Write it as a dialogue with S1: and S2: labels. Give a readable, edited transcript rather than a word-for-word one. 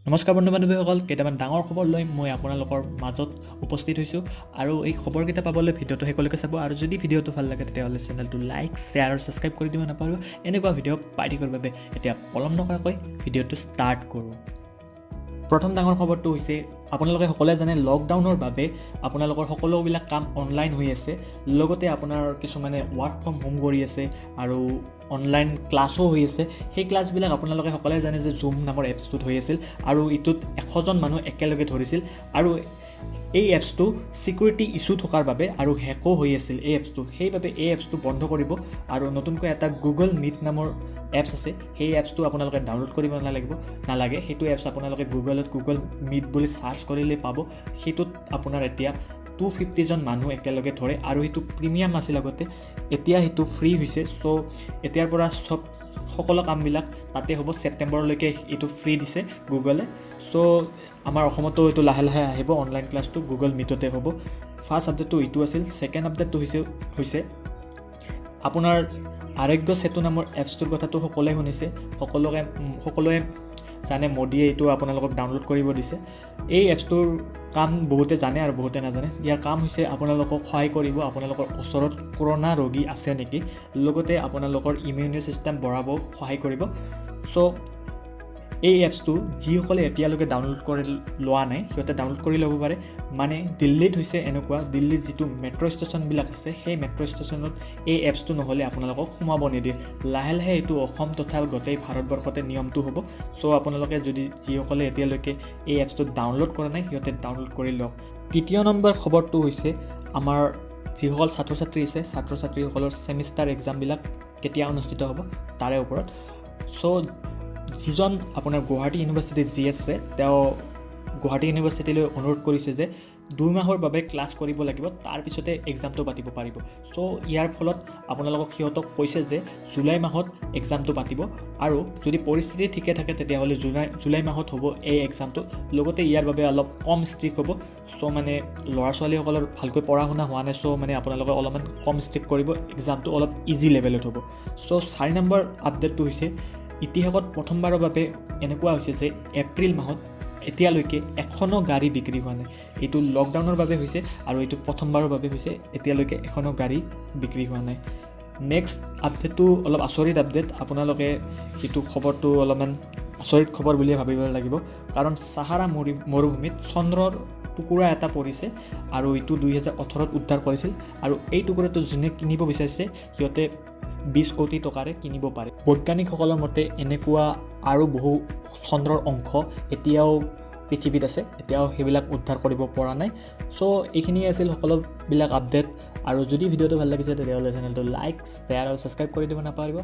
S1: নমস্কাৰ বন্ধু বান্ধৱীসকল, কেইটামান ডাঙৰ খবৰ লৈ মই আপোনালোকৰ মাজত উপস্থিত হৈছোঁ আৰু এই খবৰকেইটা পাবলৈ ভিডিঅ'টো শেষলৈকে চাব। আৰু যদি ভিডিঅ'টো ভাল লাগে তেতিয়াহ'লে চেনেলটো লাইক, শ্বেয়াৰ আৰু ছাবস্ক্ৰাইব কৰি দিব নাপাহৰিব। এনেকুৱা ভিডিঅ' পাই থাকিবৰ বাবে এতিয়া পলম নকৰাকৈ ভিডিঅ'টো ষ্টাৰ্ট কৰোঁ। প্ৰথম ডাঙৰ খবৰটো হৈছে, আপোনালোকে সকলোৱে জানে লকডাউনৰ বাবে আপোনালোকৰ সকলোবিলাক কাম অনলাইন হৈ আছে। লগতে আপোনাৰ কিছুমানে ৱৰ্ক ফ্ৰম হোম কৰি আছে আৰু অনলাইন ক্লাছো হৈ আছে। সেই ক্লাছবিলাক আপোনালোকে সকলোৱে জানে যে জুম নামৰ এপছটোত হৈ আছিল আৰু ইটোত 100জন মানুহ একেলগে ধৰিছিল। আৰু এই এপছটো ছিকিউৰিটি ইছ্যু থকাৰ বাবে আৰু হেকো হৈ আছিল এই এপছটো। সেইবাবে এই এপছটো বন্ধ কৰিব আৰু নতুনকৈ এটা গুগল মিট নামৰ এপছ আছে। সেই এপছটো আপোনালোকে ডাউনলোড কৰিব নালাগে। সেইটো এপছ আপোনালোকে গুগল মিট বুলি চাৰ্চ কৰিলে পাব। সেইটোত আপোনাৰ এতিয়া 250জন মানুহ একেলগে ধৰে আৰু সেইটো প্ৰিমিয়াম আছিল আগতে, এতিয়া সেইটো ফ্ৰী হৈছে। চ' এতিয়াৰ পৰা সকলো কামবিলাক তাতে হ'ব। ছেপ্টেম্বৰলৈকে এইটো ফ্ৰী দিছে গুগলে। চ' আমাৰ অসমতো এইটো লাহে লাহে আহিব, অনলাইন ক্লাছটো গুগল মিটতে হ'ব। ফাৰ্ষ্ট আপডেটটো এইটো আছিল। ছেকেণ্ড আপডেটটো হৈছে আপোনাৰ আৰোগ্য সেতু নামৰ এপছটোৰ কথাটো সকলোৱে শুনিছে। সকলোৱে জানে মোদীয়ে এইটো আপোনালোকক ডাউনলোড কৰিব দিছে। এই এপছটোৰ কাম বহুতে জানে আৰু বহুতে নাজানে। ইয়াৰ কাম হৈছে আপোনালোকক সহায় কৰিব, আপোনালোকৰ ওচৰত কৰোণা ৰোগী আছে নেকি, লগতে আপোনালোকৰ ইমিউনি ছিষ্টেম বঢ়াব সহায় কৰিব। চ' এই এপছটো যিসকলে এতিয়ালৈকে ডাউনলোড কৰি লোৱা নাই সিহঁতে ডাউনলোড কৰি ল'ব পাৰে। মানে দিল্লীত হৈছে এনেকুৱা, দিল্লীত যিটো মেট্ৰ' ষ্টেচনবিলাক আছে সেই মেট্ৰ' ষ্টেচনত এই এপছটো নহ'লে আপোনালোকক সোমাব নিদিয়ে। লাহে লাহে এইটো অসম তথা গোটেই ভাৰতবৰ্ষতে নিয়মটো হ'ব। চ' আপোনালোকে যদি যিসকলে এতিয়ালৈকে এই এপছটো ডাউনলোড কৰা নাই সিহঁতে ডাউনলোড কৰি লওক। তৃতীয় নম্বৰ খবৰটো হৈছে, আমাৰ যিসকল ছাত্ৰ ছাত্ৰী আছে ছাত্ৰ ছাত্ৰীসকলৰ ছেমিষ্টাৰ এক্সামবিলাক কেতিয়া অনুষ্ঠিত হ'ব তাৰে ওপৰত। চ' যিজন আপোনাৰ গুৱাহাটী ইউনিভাৰ্চিটিত যি আছে তেওঁ গুৱাহাটী ইউনিভাৰ্চিটিলৈ অনুৰোধ কৰিছে যে 2 মাহৰ বাবে ক্লাছ কৰিব লাগিব, তাৰপিছতে এক্সামটো পাতিব পাৰিব। চ' ইয়াৰ ফলত আপোনালোকক সিহঁতক কৈছে যে জুলাই মাহত এক্সামটো পাতিব আৰু যদি পৰিস্থিতি ঠিকে থাকে তেতিয়াহ'লে জুলাই মাহত হ'ব এই এক্সামটো। লগতে ইয়াৰ বাবে অলপ কম ষ্ট্ৰিক্ট হ'ব। চ' মানে ল'ৰা ছোৱালীসকলৰ ভালকৈ পঢ়া শুনা হোৱা নাই, চ' মানে আপোনালোকে অলপমান কম ষ্ট্ৰিক্ট কৰিব, এক্সামটো অলপ ইজি লেভেলত হ'ব। চ' 4 নম্বৰ আপডেটটো হৈছে, ইতিহাসত প্ৰথমবাৰৰ বাবে এনেকুৱা হৈছে যে এপ্ৰিল মাহত এতিয়ালৈকে এখনো গাড়ী বিক্ৰী হোৱা নাই। এইটো লকডাউনৰ বাবে হৈছে আৰু এইটো প্ৰথমবাৰৰ বাবে হৈছে, এতিয়ালৈকে এখনো গাড়ী বিক্ৰী হোৱা নাই। নেক্সট আপডেটটো অলপ আচৰিত আপডেট। আপোনালোকে এইটো খবৰটো অলপমান আচৰিত খবৰ বুলিয়ে ভাবিব লাগিব, কাৰণ চাহাৰা মৰুভূমিত চন্দ্ৰৰ টুকুৰা এটা পৰিছে আৰু এইটো 2018ত উদ্ধাৰ কৰিছিল। আৰু এই টুকুৰাটো যোনে কিনিব বিচাৰিছে সিহঁতে 20 কোটি টকাৰে কিনিব পাৰে। বৈজ্ঞানিকসকলৰ মতে এনেকুৱা আৰু বহু চন্দ্ৰৰ অংশ এতিয়াও পৃথিৱীত আছে, এতিয়াও সেইবিলাক উদ্ধাৰ কৰিব পৰা নাই। চ' এইখিনিয়ে আছিল সকলোবিলাক আপডেট। আৰু যদি ভিডিঅ'টো ভাল লাগিছে তেতিয়াহ'লে চেনেলটো লাইক, শ্বেয়াৰ আৰু ছাবস্ক্ৰাইব কৰি দিব নাপাহৰিব।